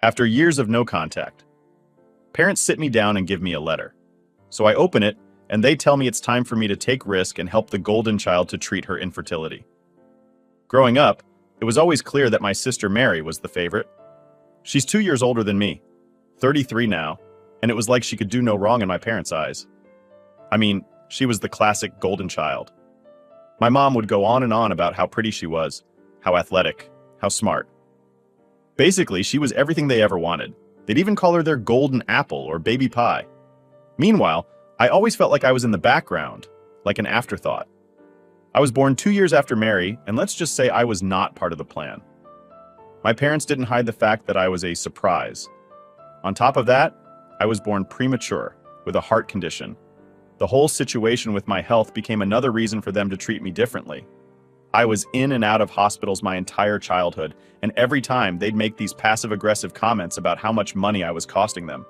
After years of no contact, parents sit me down and give me a letter. So I open it, and they tell me it's time for me to take risk and help the golden child to treat her infertility. Growing up, it was always clear that my sister Mary was the favorite. She's 2 years older than me, 33 now, and it was like she could do no wrong in my parents' eyes. I mean, she was the classic golden child. My mom would go on and on about how pretty she was, how athletic, how smart. Basically, she was everything they ever wanted. They'd even call her their golden apple or baby pie. Meanwhile, I always felt like I was in the background, like an afterthought. I was born 2 years after Mary, and let's just say I was not part of the plan. My parents didn't hide the fact that I was a surprise. On top of that, I was born premature, with a heart condition. The whole situation with my health became another reason for them to treat me differently. I was in and out of hospitals my entire childhood, and every time they'd make these passive-aggressive comments about how much money I was costing them.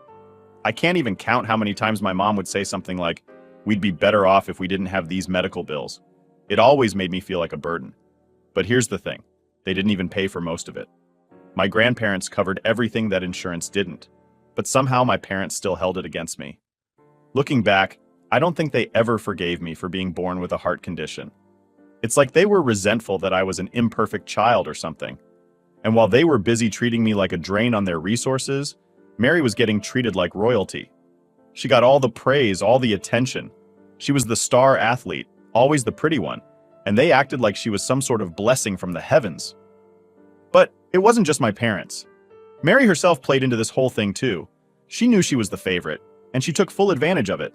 I can't even count how many times my mom would say something like, "We'd be better off if we didn't have these medical bills." It always made me feel like a burden. But here's the thing, they didn't even pay for most of it. My grandparents covered everything that insurance didn't, but somehow my parents still held it against me. Looking back, I don't think they ever forgave me for being born with a heart condition. It's like they were resentful that I was an imperfect child or something. And while they were busy treating me like a drain on their resources, Mary was getting treated like royalty. She got all the praise, all the attention. She was the star athlete, always the pretty one, and they acted like she was some sort of blessing from the heavens. But it wasn't just my parents. Mary herself played into this whole thing too. She knew she was the favorite, and she took full advantage of it.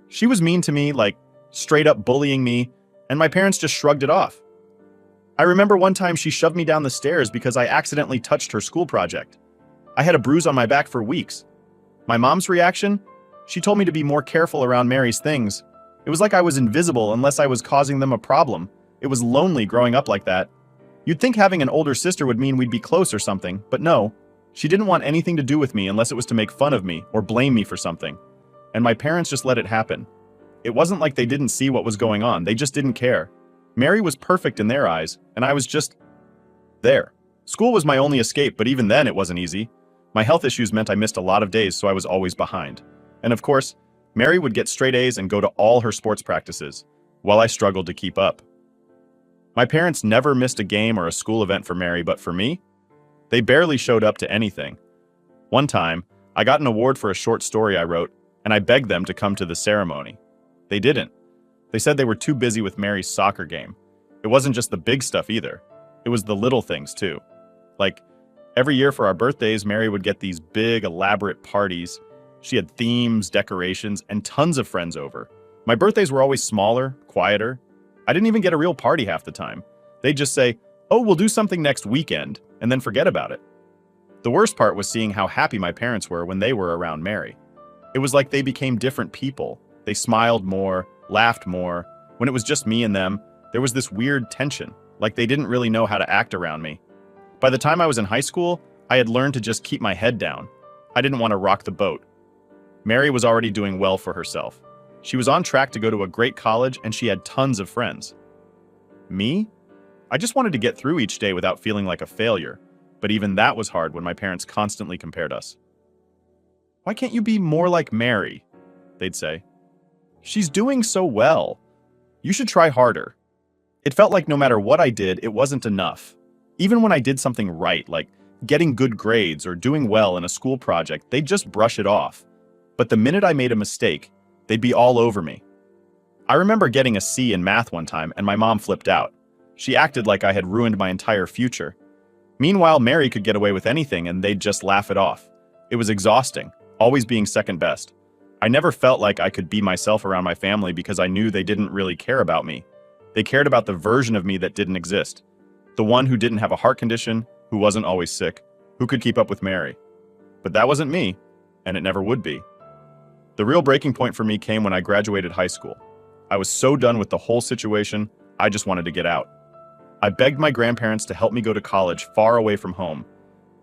She was mean to me, like straight up bullying me, and my parents just shrugged it off. I remember one time she shoved me down the stairs because I accidentally touched her school project. I had a bruise on my back for weeks. My mom's reaction? She told me to be more careful around Mary's things. It was like I was invisible unless I was causing them a problem. It was lonely growing up like that. You'd think having an older sister would mean we'd be close or something, but no. She didn't want anything to do with me unless it was to make fun of me or blame me for something. And my parents just let it happen. It wasn't like they didn't see what was going on, they just didn't care. Mary was perfect in their eyes, and I was just there. School was my only escape, but even then it wasn't easy. My health issues meant I missed a lot of days, so I was always behind. And of course, Mary would get straight A's and go to all her sports practices, while I struggled to keep up. My parents never missed a game or a school event for Mary, but for me, they barely showed up to anything. One time, I got an award for a short story I wrote, and I begged them to come to the ceremony. They didn't. They said they were too busy with Mary's soccer game. It wasn't just the big stuff either. It was the little things too. Like, every year for our birthdays, Mary would get these big, elaborate parties. She had themes, decorations, and tons of friends over. My birthdays were always smaller, quieter. I didn't even get a real party half the time. They'd just say, "Oh, we'll do something next weekend," and then forget about it. The worst part was seeing how happy my parents were when they were around Mary. It was like they became different people. They smiled more, laughed more. When it was just me and them, there was this weird tension, like they didn't really know how to act around me. By the time I was in high school, I had learned to just keep my head down. I didn't want to rock the boat. Mary was already doing well for herself. She was on track to go to a great college, and she had tons of friends. Me? I just wanted to get through each day without feeling like a failure, but even that was hard when my parents constantly compared us. "Why can't you be more like Mary?" they'd say. "She's doing so well. You should try harder." It felt like no matter what I did, it wasn't enough. Even when I did something right, like getting good grades or doing well in a school project, they'd just brush it off. But the minute I made a mistake, they'd be all over me. I remember getting a C in math one time, and my mom flipped out. She acted like I had ruined my entire future. Meanwhile, Mary could get away with anything, and they'd just laugh it off. It was exhausting, always being second best. I never felt like I could be myself around my family because I knew they didn't really care about me. They cared about the version of me that didn't exist. The one who didn't have a heart condition, who wasn't always sick, who could keep up with Mary. But that wasn't me, and it never would be. The real breaking point for me came when I graduated high school. I was so done with the whole situation, I just wanted to get out. I begged my grandparents to help me go to college far away from home.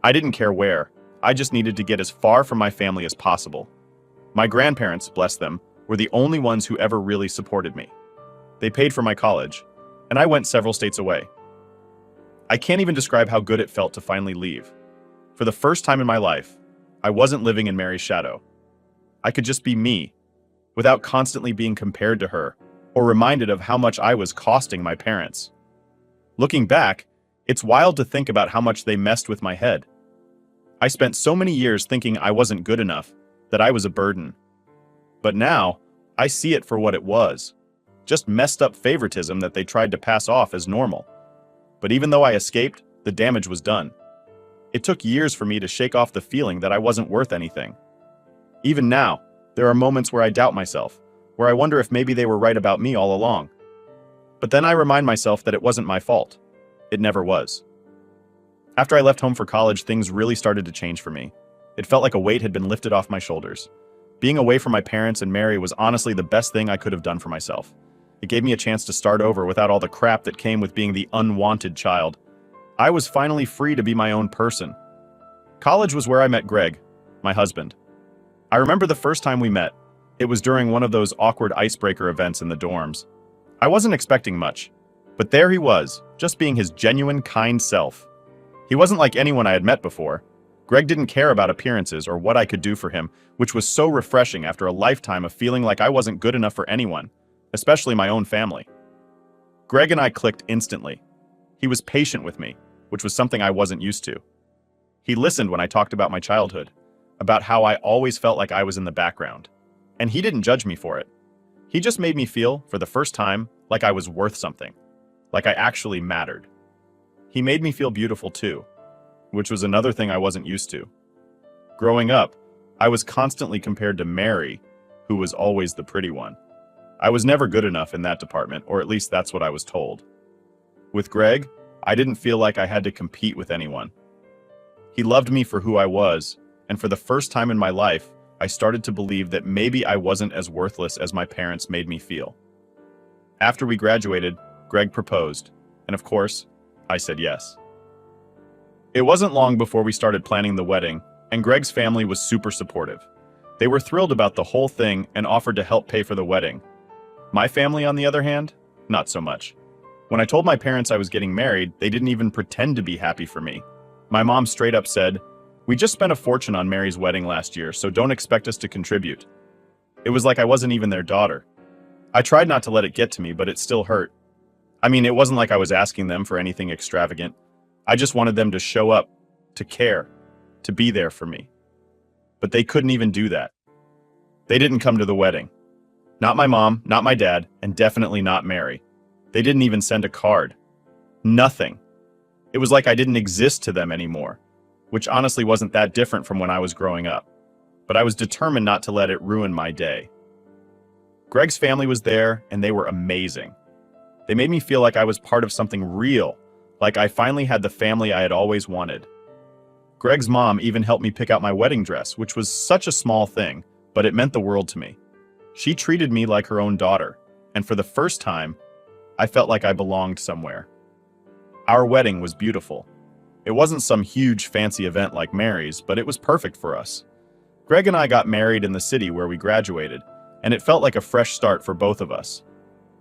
I didn't care where. I just needed to get as far from my family as possible. My grandparents, bless them, were the only ones who ever really supported me. They paid for my college, and I went several states away. I can't even describe how good it felt to finally leave. For the first time in my life, I wasn't living in Mary's shadow. I could just be me, without constantly being compared to her, or reminded of how much I was costing my parents. Looking back, it's wild to think about how much they messed with my head. I spent so many years thinking I wasn't good enough, that I was a burden. But now, I see it for what it was. Just messed up favoritism that they tried to pass off as normal. But even though I escaped, the damage was done. It took years for me to shake off the feeling that I wasn't worth anything. Even now, there are moments where I doubt myself, where I wonder if maybe they were right about me all along. But then I remind myself that it wasn't my fault. It never was. After I left home for college, things really started to change for me. It felt like a weight had been lifted off my shoulders. Being away from my parents and Mary was honestly the best thing I could have done for myself. It gave me a chance to start over without all the crap that came with being the unwanted child. I was finally free to be my own person. College was where I met Greg, my husband. I remember the first time we met. It was during one of those awkward icebreaker events in the dorms. I wasn't expecting much, but there he was, just being his genuine, kind self. He wasn't like anyone I had met before. Greg didn't care about appearances or what I could do for him, which was so refreshing after a lifetime of feeling like I wasn't good enough for anyone, especially my own family. Greg and I clicked instantly. He was patient with me, which was something I wasn't used to. He listened when I talked about my childhood, about how I always felt like I was in the background. And he didn't judge me for it. He just made me feel, for the first time, like I was worth something, like I actually mattered. He made me feel beautiful too, which was another thing I wasn't used to. Growing up, I was constantly compared to Mary, who was always the pretty one. I was never good enough in that department, or at least that's what I was told. With Greg, I didn't feel like I had to compete with anyone. He loved me for who I was, and for the first time in my life, I started to believe that maybe I wasn't as worthless as my parents made me feel. After we graduated, Greg proposed, and of course, I said yes. It wasn't long before we started planning the wedding, and Greg's family was super supportive. They were thrilled about the whole thing and offered to help pay for the wedding. My family, on the other hand, not so much. When I told my parents I was getting married, they didn't even pretend to be happy for me. My mom straight up said, "We just spent a fortune on Mary's wedding last year, so don't expect us to contribute." It was like I wasn't even their daughter. I tried not to let it get to me, but it still hurt. I mean, it wasn't like I was asking them for anything extravagant. I just wanted them to show up, to care, to be there for me. But they couldn't even do that. They didn't come to the wedding. Not my mom, not my dad, and definitely not Mary. They didn't even send a card. Nothing. It was like I didn't exist to them anymore, which honestly wasn't that different from when I was growing up. But I was determined not to let it ruin my day. Greg's family was there, and they were amazing. They made me feel like I was part of something real, like I finally had the family I had always wanted. Greg's mom even helped me pick out my wedding dress, which was such a small thing, but it meant the world to me. She treated me like her own daughter, and for the first time, I felt like I belonged somewhere. Our wedding was beautiful. It wasn't some huge fancy event like Mary's, but it was perfect for us. Greg and I got married in the city where we graduated, and it felt like a fresh start for both of us.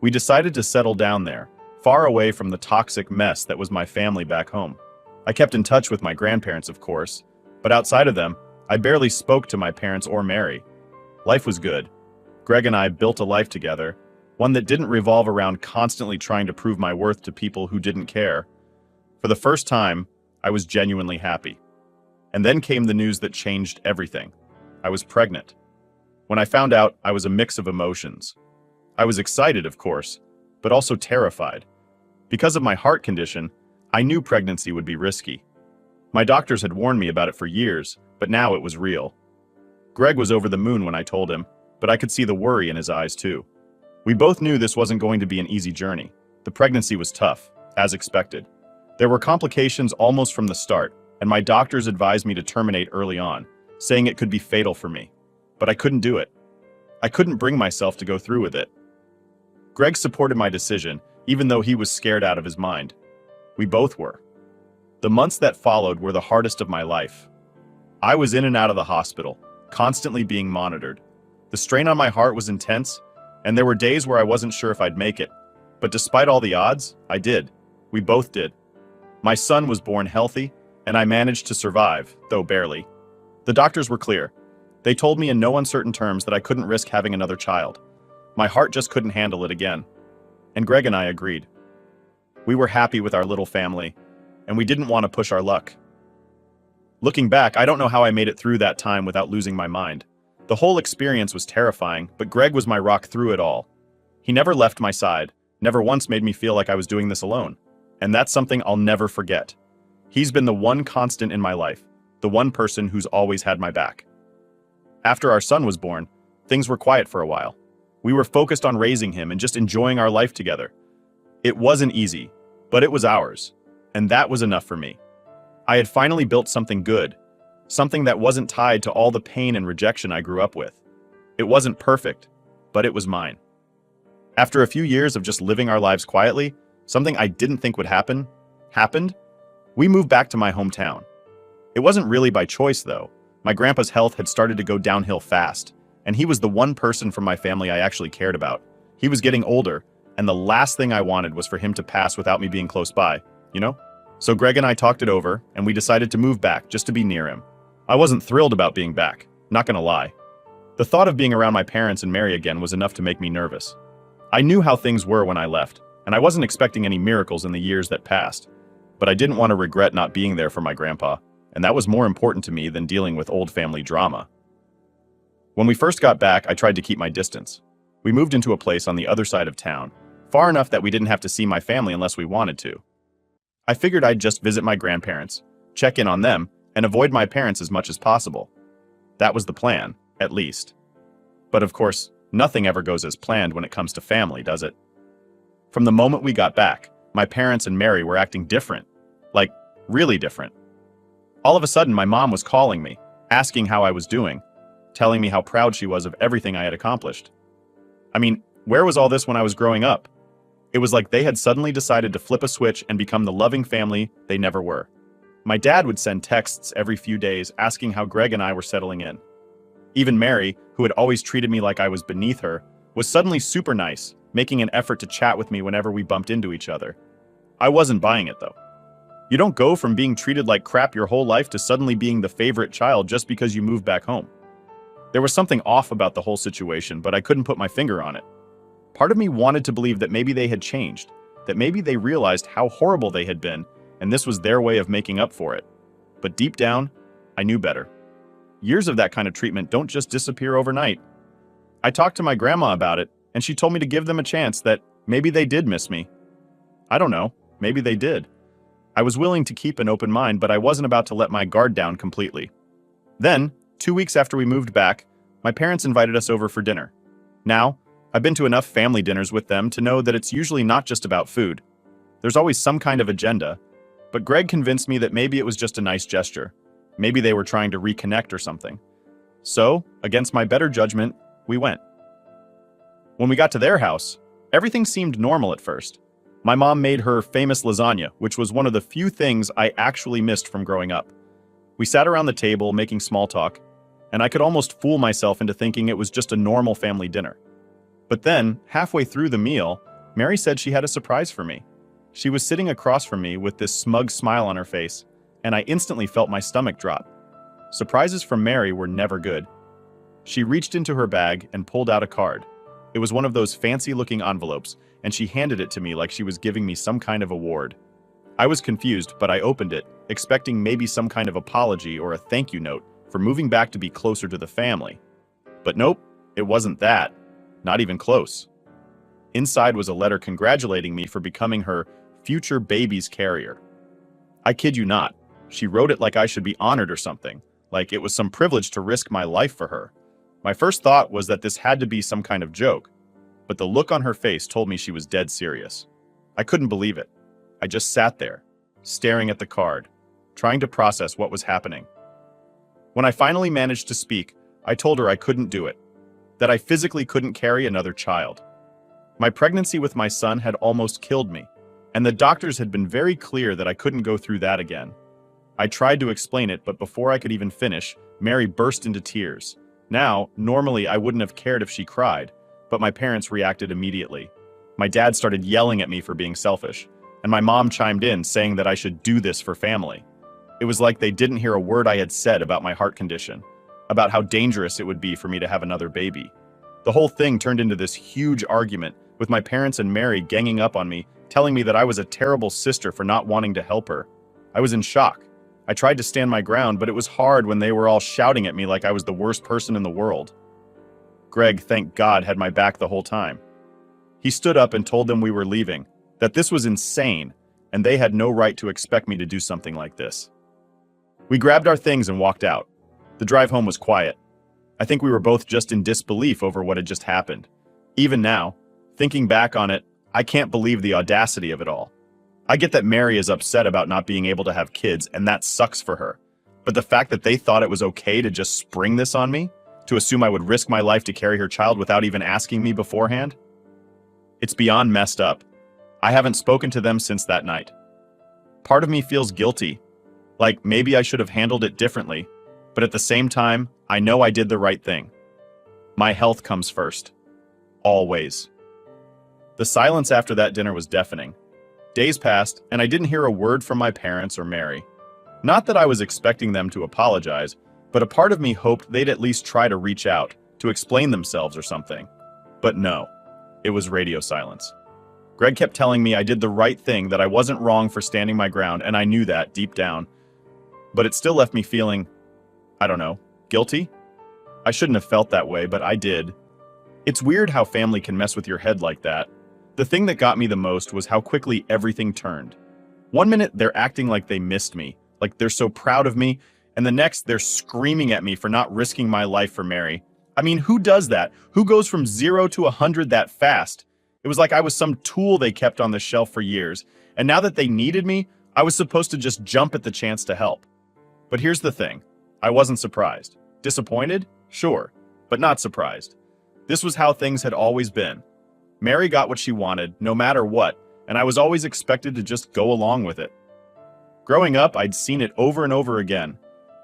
We decided to settle down there, far away from the toxic mess that was my family back home. I kept in touch with my grandparents, of course, but outside of them, I barely spoke to my parents or Mary. Life was good. Greg and I built a life together, one that didn't revolve around constantly trying to prove my worth to people who didn't care. For the first time, I was genuinely happy. And then came the news that changed everything. I was pregnant. When I found out, I was a mix of emotions. I was excited, of course, but also terrified. Because of my heart condition, I knew pregnancy would be risky. My doctors had warned me about it for years, but now it was real. Greg was over the moon when I told him, but I could see the worry in his eyes too. We both knew this wasn't going to be an easy journey. The pregnancy was tough, as expected. There were complications almost from the start, and my doctors advised me to terminate early on, saying it could be fatal for me. But I couldn't do it. I couldn't bring myself to go through with it. Greg supported my decision, even though he was scared out of his mind. We both were. The months that followed were the hardest of my life. I was in and out of the hospital, constantly being monitored. The strain on my heart was intense, and there were days where I wasn't sure if I'd make it. But despite all the odds, I did. We both did. My son was born healthy, and I managed to survive, though barely. The doctors were clear. They told me in no uncertain terms that I couldn't risk having another child. My heart just couldn't handle it again. And Greg and I agreed. We were happy with our little family, and we didn't want to push our luck. Looking back, I don't know how I made it through that time without losing my mind. The whole experience was terrifying, but Greg was my rock through it all. He never left my side, never once made me feel like I was doing this alone. And that's something I'll never forget. He's been the one constant in my life, the one person who's always had my back. After our son was born, things were quiet for a while. We were focused on raising him and just enjoying our life together. It wasn't easy, but it was ours, and that was enough for me. I had finally built something good, something that wasn't tied to all the pain and rejection I grew up with. It wasn't perfect, but it was mine. After a few years of just living our lives quietly, something I didn't think would happen, happened. We moved back to my hometown. It wasn't really by choice, though. My grandpa's health had started to go downhill fast, and he was the one person from my family I actually cared about. He was getting older, and the last thing I wanted was for him to pass without me being close by, you know? So Greg and I talked it over, and we decided to move back just to be near him. I wasn't thrilled about being back, not gonna lie. The thought of being around my parents and Mary again was enough to make me nervous. I knew how things were when I left, and I wasn't expecting any miracles in the years that passed. But I didn't want to regret not being there for my grandpa, and that was more important to me than dealing with old family drama. When we first got back, I tried to keep my distance. We moved into a place on the other side of town, far enough that we didn't have to see my family unless we wanted to. I figured I'd just visit my grandparents, check in on them, and avoid my parents as much as possible. That was the plan, at least. But of course, nothing ever goes as planned when it comes to family, does it? From the moment we got back, my parents and Mary were acting different. Like, really different. All of a sudden, my mom was calling me, asking how I was doing, telling me how proud she was of everything I had accomplished. I mean, where was all this when I was growing up? It was like they had suddenly decided to flip a switch and become the loving family they never were. My dad would send texts every few days asking how Greg and I were settling in. Even Mary, who had always treated me like I was beneath her, was suddenly super nice, making an effort to chat with me whenever we bumped into each other. I wasn't buying it, though. You don't go from being treated like crap your whole life to suddenly being the favorite child just because you moved back home. There was something off about the whole situation, but I couldn't put my finger on it. Part of me wanted to believe that maybe they had changed, that maybe they realized how horrible they had been, and this was their way of making up for it. But deep down, I knew better. Years of that kind of treatment don't just disappear overnight. I talked to my grandma about it, and she told me to give them a chance, that maybe they did miss me. I don't know, maybe they did. I was willing to keep an open mind, but I wasn't about to let my guard down completely. Then, 2 weeks after we moved back, my parents invited us over for dinner. Now, I've been to enough family dinners with them to know that it's usually not just about food. There's always some kind of agenda, but Greg convinced me that maybe it was just a nice gesture. Maybe they were trying to reconnect or something. So, against my better judgment, we went. When we got to their house, everything seemed normal at first. My mom made her famous lasagna, which was one of the few things I actually missed from growing up. We sat around the table making small talk, and I could almost fool myself into thinking it was just a normal family dinner. But then, halfway through the meal, Mary said she had a surprise for me. She was sitting across from me with this smug smile on her face, and I instantly felt my stomach drop. Surprises from Mary were never good. She reached into her bag and pulled out a card. It was one of those fancy-looking envelopes, and she handed it to me like she was giving me some kind of award. I was confused, but I opened it, expecting maybe some kind of apology or a thank you note for moving back to be closer to the family. But nope, it wasn't that. Not even close. Inside was a letter congratulating me for becoming her future baby's carrier. I kid you not, she wrote it like I should be honored or something, like it was some privilege to risk my life for her. My first thought was that this had to be some kind of joke, but the look on her face told me she was dead serious. I couldn't believe it. I just sat there, staring at the card, trying to process what was happening. When I finally managed to speak, I told her I couldn't do it, that I physically couldn't carry another child. My pregnancy with my son had almost killed me, and the doctors had been very clear that I couldn't go through that again. I tried to explain it, but before I could even finish, Mary burst into tears. Now, normally I wouldn't have cared if she cried, but my parents reacted immediately. My dad started yelling at me for being selfish, and my mom chimed in saying that I should do this for family. It was like they didn't hear a word I had said about my heart condition, about how dangerous it would be for me to have another baby. The whole thing turned into this huge argument, with my parents and Mary ganging up on me, telling me that I was a terrible sister for not wanting to help her. I was in shock. I tried to stand my ground, but it was hard when they were all shouting at me like I was the worst person in the world. Greg, thank God, had my back the whole time. He stood up and told them we were leaving, that this was insane, and they had no right to expect me to do something like this. We grabbed our things and walked out. The drive home was quiet. I think we were both just in disbelief over what had just happened. Even now, thinking back on it, I can't believe the audacity of it all. I get that Mary is upset about not being able to have kids, and that sucks for her. But the fact that they thought it was okay to just spring this on me, to assume I would risk my life to carry her child without even asking me beforehand? It's beyond messed up. I haven't spoken to them since that night. Part of me feels guilty, like maybe I should have handled it differently, but at the same time, I know I did the right thing. My health comes first. Always. The silence after that dinner was deafening. Days passed, and I didn't hear a word from my parents or Mary. Not that I was expecting them to apologize, but a part of me hoped they'd at least try to reach out, to explain themselves or something. But no, it was radio silence. Greg kept telling me I did the right thing, that I wasn't wrong for standing my ground, and I knew that deep down. But it still left me feeling, I don't know, guilty? I shouldn't have felt that way, but I did. It's weird how family can mess with your head like that. The thing that got me the most was how quickly everything turned. One minute they're acting like they missed me, like they're so proud of me, and the next they're screaming at me for not risking my life for Mary. I mean, who does that? Who goes from 0 to 100 that fast? It was like I was some tool they kept on the shelf for years, and now that they needed me, I was supposed to just jump at the chance to help. But here's the thing. I wasn't surprised. Disappointed? Sure, but not surprised. This was how things had always been. Mary got what she wanted, no matter what, and I was always expected to just go along with it. Growing up, I'd seen it over and over again.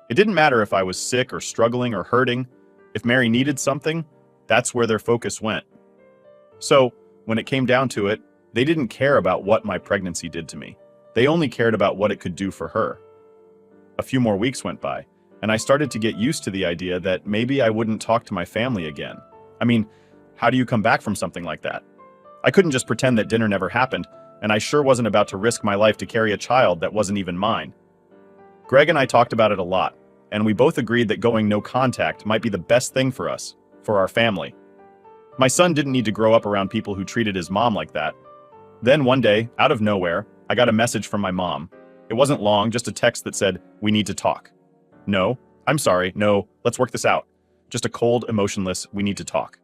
It didn't matter if I was sick or struggling or hurting. If Mary needed something, that's where their focus went. So, when it came down to it, they didn't care about what my pregnancy did to me. They only cared about what it could do for her. A few more weeks went by, and I started to get used to the idea that maybe I wouldn't talk to my family again. I mean, how do you come back from something like that? I couldn't just pretend that dinner never happened, and I sure wasn't about to risk my life to carry a child that wasn't even mine. Greg and I talked about it a lot, and we both agreed that going no contact might be the best thing for us, for our family. My son didn't need to grow up around people who treated his mom like that. Then one day, out of nowhere, I got a message from my mom. It wasn't long, just a text that said, "We need to talk." No, I'm sorry, no, let's work this out. Just a cold, emotionless, "we need to talk."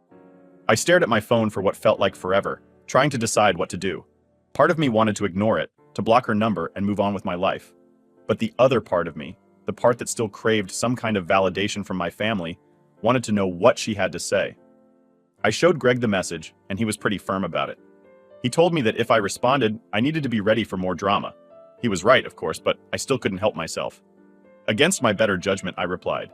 I stared at my phone for what felt like forever, trying to decide what to do. Part of me wanted to ignore it, to block her number and move on with my life. But the other part of me, the part that still craved some kind of validation from my family, wanted to know what she had to say. I showed Greg the message, and he was pretty firm about it. He told me that if I responded, I needed to be ready for more drama. He was right, of course, but I still couldn't help myself. Against my better judgment, I replied.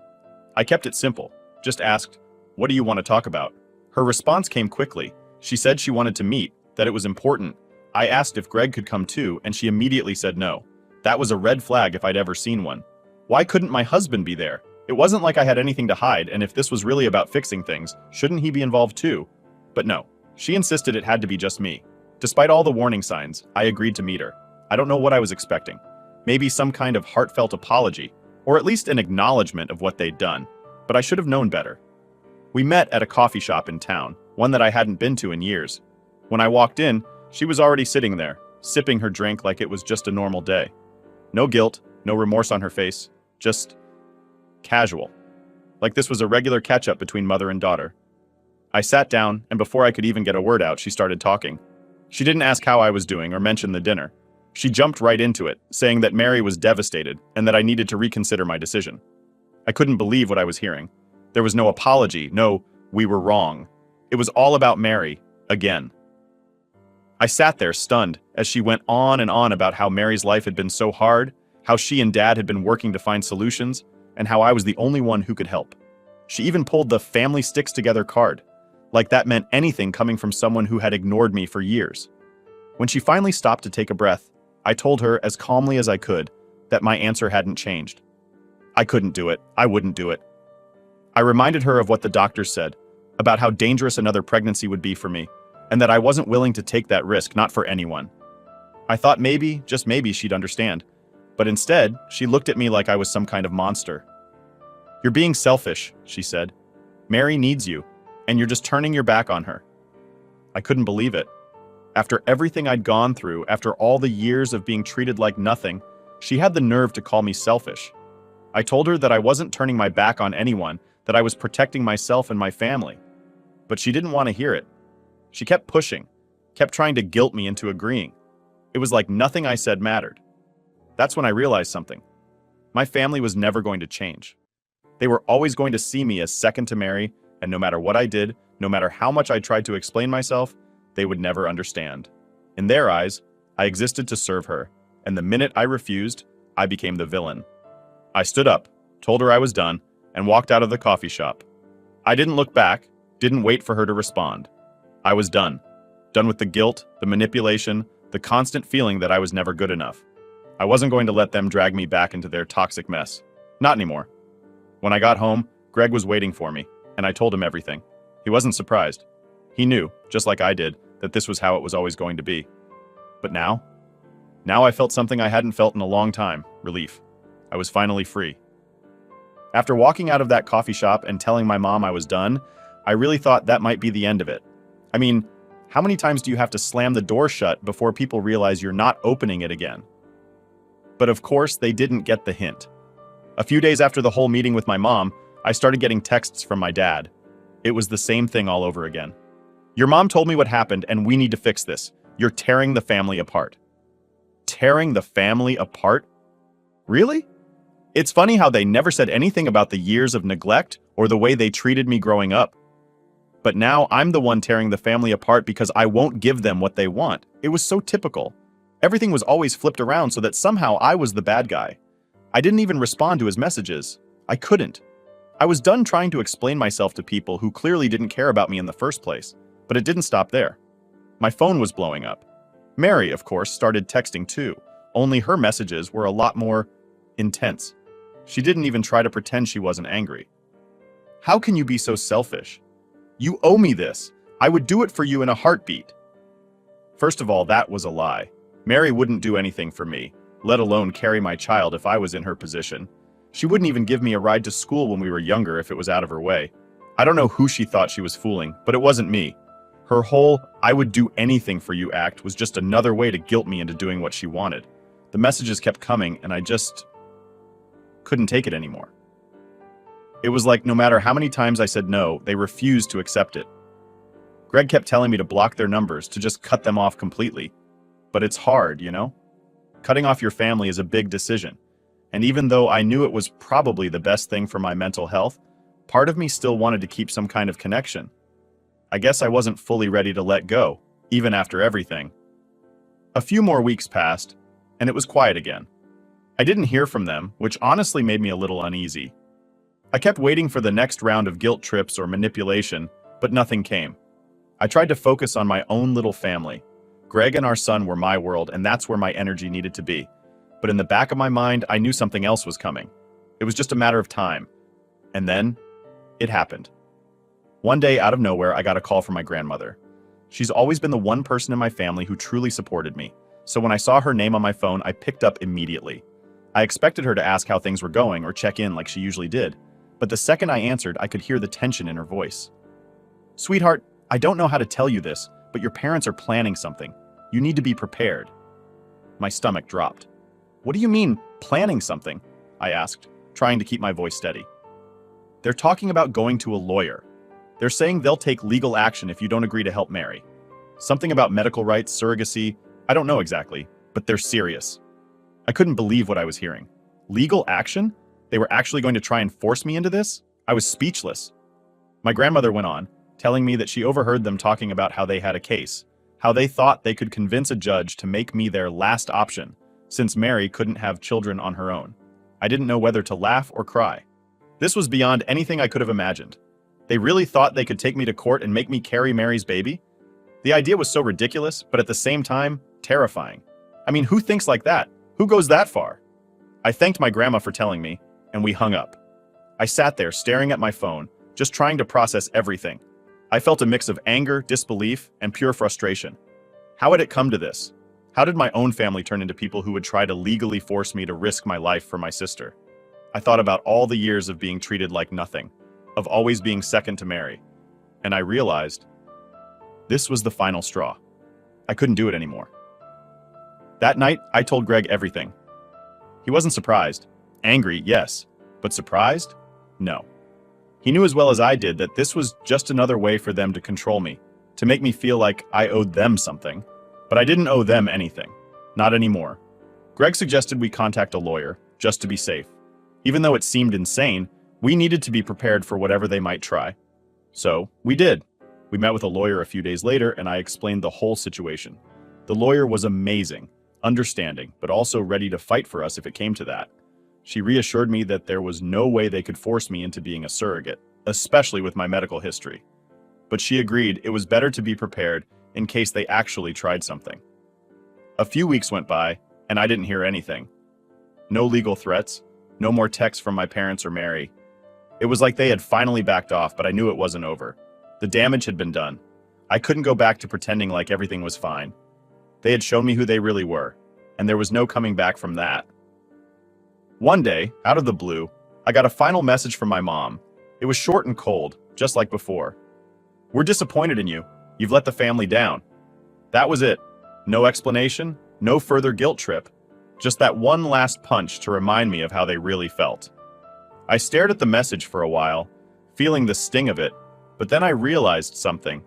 I kept it simple, just asked, "What do you want to talk about?" Her response came quickly. She said she wanted to meet, that it was important. I asked if Greg could come too, and she immediately said no. That was a red flag if I'd ever seen one. Why couldn't my husband be there? It wasn't like I had anything to hide, and if this was really about fixing things, shouldn't he be involved too? But no, she insisted it had to be just me. Despite all the warning signs, I agreed to meet her. I don't know what I was expecting. Maybe some kind of heartfelt apology, or at least an acknowledgement of what they'd done, but I should have known better. We met at a coffee shop in town, one that I hadn't been to in years. When I walked in, she was already sitting there, sipping her drink like it was just a normal day. No guilt, no remorse on her face, just casual. Like this was a regular catch-up between mother and daughter. I sat down, and before I could even get a word out, she started talking. She didn't ask how I was doing or mention the dinner. She jumped right into it, saying that Mary was devastated and that I needed to reconsider my decision. I couldn't believe what I was hearing. There was no apology, no, "we were wrong." It was all about Mary, again. I sat there stunned as she went on and on about how Mary's life had been so hard, how she and Dad had been working to find solutions, and how I was the only one who could help. She even pulled the "family sticks together" card, like that meant anything coming from someone who had ignored me for years. When she finally stopped to take a breath, I told her as calmly as I could, that my answer hadn't changed. I couldn't do it. I wouldn't do it. I reminded her of what the doctors said, about how dangerous another pregnancy would be for me, and that I wasn't willing to take that risk, not for anyone. I thought maybe, just maybe, she'd understand. But instead, she looked at me like I was some kind of monster. "You're being selfish," she said. "Mary needs you, and you're just turning your back on her." I couldn't believe it. After everything I'd gone through, after all the years of being treated like nothing, she had the nerve to call me selfish. I told her that I wasn't turning my back on anyone, that I was protecting myself and my family. But she didn't want to hear it. She kept pushing, kept trying to guilt me into agreeing. It was like nothing I said mattered. That's when I realized something. My family was never going to change. They were always going to see me as second to Mary, and no matter what I did, no matter how much I tried to explain myself, they would never understand. In their eyes, I existed to serve her, and the minute I refused, I became the villain. I stood up, told her I was done, and walked out of the coffee shop. I didn't look back, didn't wait for her to respond. I was done. Done with the guilt, the manipulation, the constant feeling that I was never good enough. I wasn't going to let them drag me back into their toxic mess. Not anymore. When I got home, Greg was waiting for me, and I told him everything. He wasn't surprised. He knew, just like I did, that this was how it was always going to be. But now I felt something I hadn't felt in a long time, relief. I was finally free. After walking out of that coffee shop and telling my mom I was done, I really thought that might be the end of it. I mean, how many times do you have to slam the door shut before people realize you're not opening it again? But of course, they didn't get the hint. A few days after the whole meeting with my mom, I started getting texts from my dad. It was the same thing all over again. "Your mom told me what happened, and we need to fix this. You're tearing the family apart." Tearing the family apart? Really? It's funny how they never said anything about the years of neglect or the way they treated me growing up. But now I'm the one tearing the family apart because I won't give them what they want. It was so typical. Everything was always flipped around so that somehow I was the bad guy. I didn't even respond to his messages. I couldn't. I was done trying to explain myself to people who clearly didn't care about me in the first place. But it didn't stop there. My phone was blowing up. Mary, of course, started texting too, only her messages were a lot more intense. She didn't even try to pretend she wasn't angry. "How can you be so selfish? You owe me this. I would do it for you in a heartbeat." First of all, that was a lie. Mary wouldn't do anything for me, let alone carry my child if I was in her position. She wouldn't even give me a ride to school when we were younger if it was out of her way. I don't know who she thought she was fooling, but it wasn't me. Her whole "I would do anything for you" act was just another way to guilt me into doing what she wanted. The messages kept coming, and I just couldn't take it anymore. It was like no matter how many times I said no, they refused to accept it. Greg kept telling me to block their numbers, to just cut them off completely. But it's hard, you know? Cutting off your family is a big decision. And even though I knew it was probably the best thing for my mental health, part of me still wanted to keep some kind of connection. I guess I wasn't fully ready to let go, even after everything. A few more weeks passed, and it was quiet again. I didn't hear from them, which honestly made me a little uneasy. I kept waiting for the next round of guilt trips or manipulation, but nothing came. I tried to focus on my own little family. Greg and our son were my world, and that's where my energy needed to be. But in the back of my mind, I knew something else was coming. It was just a matter of time. And then, it happened. One day, out of nowhere, I got a call from my grandmother. She's always been the one person in my family who truly supported me, so when I saw her name on my phone, I picked up immediately. I expected her to ask how things were going or check in like she usually did, but the second I answered, I could hear the tension in her voice. "Sweetheart, I don't know how to tell you this, but your parents are planning something. You need to be prepared." My stomach dropped. "What do you mean, planning something?" I asked, trying to keep my voice steady. "They're talking about going to a lawyer. They're saying they'll take legal action if you don't agree to help Mary. Something about medical rights, surrogacy, I don't know exactly, but they're serious." I couldn't believe what I was hearing. Legal action? They were actually going to try and force me into this? I was speechless. My grandmother went on, telling me that she overheard them talking about how they had a case, how they thought they could convince a judge to make me their last option, since Mary couldn't have children on her own. I didn't know whether to laugh or cry. This was beyond anything I could have imagined. They really thought they could take me to court and make me carry Mary's baby? The idea was so ridiculous, but at the same time, terrifying. I mean, who thinks like that? Who goes that far? I thanked my grandma for telling me, and we hung up. I sat there staring at my phone, just trying to process everything. I felt a mix of anger, disbelief, and pure frustration. How had it come to this? How did my own family turn into people who would try to legally force me to risk my life for my sister? I thought about all the years of being treated like nothing, of always being second to Mary, and I realized this was the final straw. I couldn't do it anymore. That night, I told Greg everything. He wasn't surprised. Angry, yes, but surprised? No. He knew as well as I did that this was just another way for them to control me, to make me feel like I owed them something. But I didn't owe them anything. Not anymore. Greg suggested we contact a lawyer, just to be safe. Even though it seemed insane, we needed to be prepared for whatever they might try. So, we did. We met with a lawyer a few days later, and I explained the whole situation. The lawyer was amazing, understanding, but also ready to fight for us if it came to that. She reassured me that there was no way they could force me into being a surrogate, especially with my medical history. But she agreed it was better to be prepared in case they actually tried something. A few weeks went by, and I didn't hear anything. No legal threats, no more texts from my parents or Mary. It was like they had finally backed off, but I knew it wasn't over. The damage had been done. I couldn't go back to pretending like everything was fine. They had shown me who they really were, and there was no coming back from that. One day, out of the blue, I got a final message from my mom. It was short and cold, just like before. "We're disappointed in you. You've let the family down." That was it. No explanation, no further guilt trip. Just that one last punch to remind me of how they really felt. I stared at the message for a while, feeling the sting of it, but then I realized something.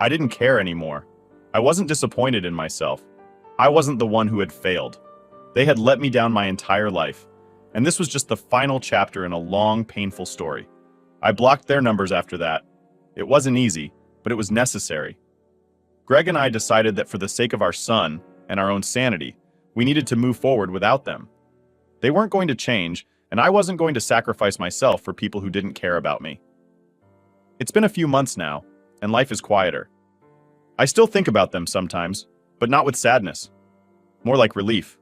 I didn't care anymore. I wasn't disappointed in myself. I wasn't the one who had failed. They had let me down my entire life, and this was just the final chapter in a long, painful story. I blocked their numbers after that. It wasn't easy, but it was necessary. Greg and I decided that for the sake of our son and our own sanity, we needed to move forward without them. They weren't going to change, and I wasn't going to sacrifice myself for people who didn't care about me. It's been a few months now, and life is quieter. I still think about them sometimes, but not with sadness. More like relief.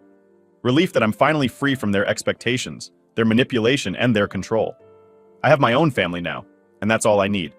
Relief that I'm finally free from their expectations, their manipulation, and their control. I have my own family now, and that's all I need.